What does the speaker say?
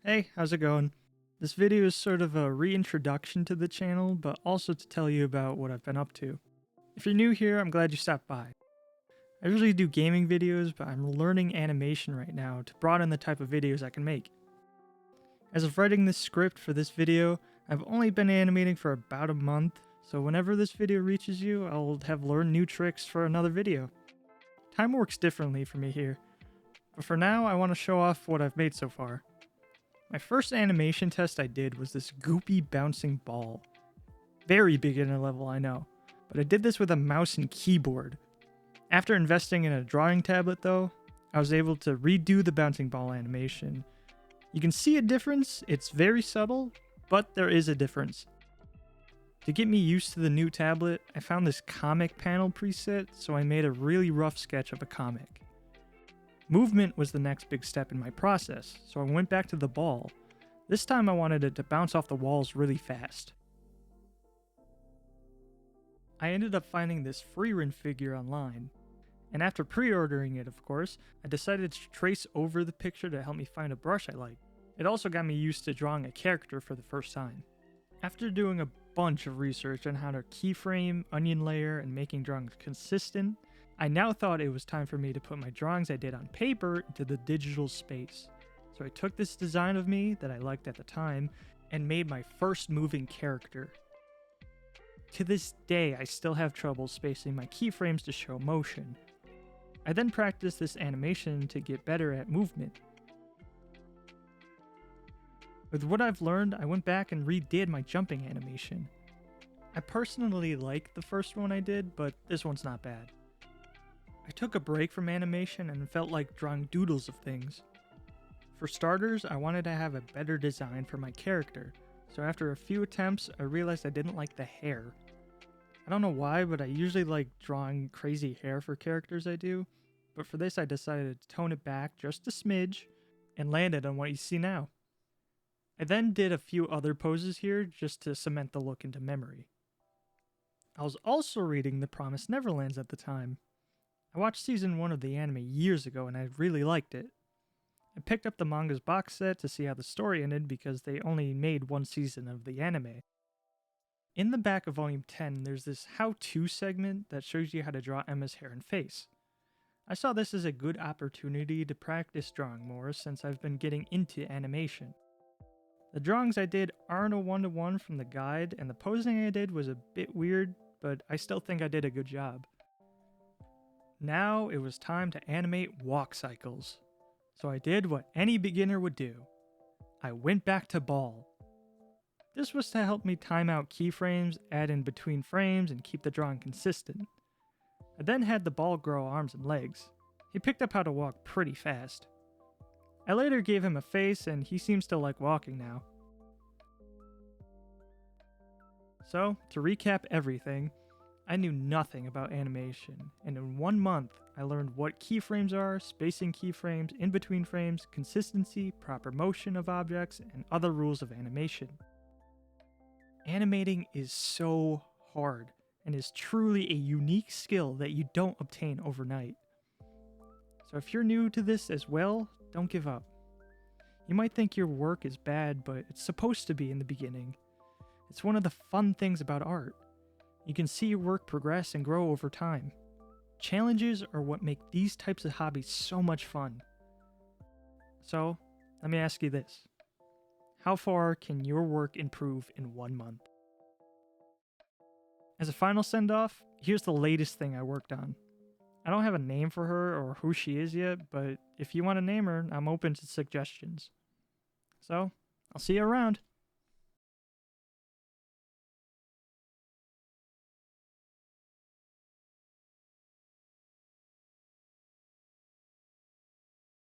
Hey, how's it going? This video is sort of a reintroduction to the channel, but also to tell you about what I've been up to. If you're new here, I'm glad you stopped by. I usually do gaming videos, but I'm learning animation right now to broaden the type of videos I can make. As of writing this script for this video, I've only been animating for about a month, so whenever this video reaches you, I'll have learned new tricks for another video. Time works differently for me here, but for now I want to show off what I've made so far. My first animation test I did was this goopy bouncing ball. Very beginner level, I know, but I did this with a mouse and keyboard. After investing in a drawing tablet though, I was able to redo the bouncing ball animation. You can see a difference, it's very subtle, but there is a difference. To get me used to the new tablet, I found this comic panel preset, so I made a really rough sketch of a comic. Movement was the next big step in my process, so I went back to the ball. This time I wanted it to bounce off the walls really fast. I ended up finding this Frieren figure online, and after pre-ordering it of course, I decided to trace over the picture to help me find a brush I liked. It also got me used to drawing a character for the first time. After doing a bunch of research on how to keyframe, onion layer, and making drawings consistent, I now thought it was time for me to put my drawings I did on paper into the digital space. So I took this design of me that I liked at the time and made my first moving character. To this day, I still have trouble spacing my keyframes to show motion. I then practiced this animation to get better at movement. With what I've learned, I went back and redid my jumping animation. I personally like the first one I did, but this one's not bad. I took a break from animation and felt like drawing doodles of things. For starters, I wanted to have a better design for my character, so after a few attempts, I realized I didn't like the hair. I don't know why, but I usually like drawing crazy hair for characters I do, but for this I decided to tone it back just a smidge, and landed on what you see now. I then did a few other poses here just to cement the look into memory. I was also reading The Promised Neverlands at the time. I watched season 1 of the anime years ago and I really liked it. I picked up the manga's box set to see how the story ended because they only made one season of the anime. In the back of volume 10, there's this how-to segment that shows you how to draw Emma's hair and face. I saw this as a good opportunity to practice drawing more since I've been getting into animation. The drawings I did aren't a one-to-one from the guide, and the posing I did was a bit weird, but I still think I did a good job. Now it was time to animate walk cycles. So I did what any beginner would do. I went back to ball. This was to help me time out keyframes, add in between frames, and keep the drawing consistent. I then had the ball grow arms and legs. He picked up how to walk pretty fast. I later gave him a face and he seems to like walking now. So, to recap everything, I knew nothing about animation, and in 1 month, I learned what keyframes are, spacing keyframes, in between frames, consistency, proper motion of objects, and other rules of animation. Animating is so hard, and is truly a unique skill that you don't obtain overnight. So if you're new to this as well, don't give up. You might think your work is bad, but it's supposed to be in the beginning. It's one of the fun things about art. You can see your work progress and grow over time. Challenges are what make these types of hobbies so much fun. So, let me ask you this. How far can your work improve in 1 month? As a final send-off, here's the latest thing I worked on. I don't have a name for her or who she is yet, but if you want to name her, I'm open to suggestions. So, I'll see you around.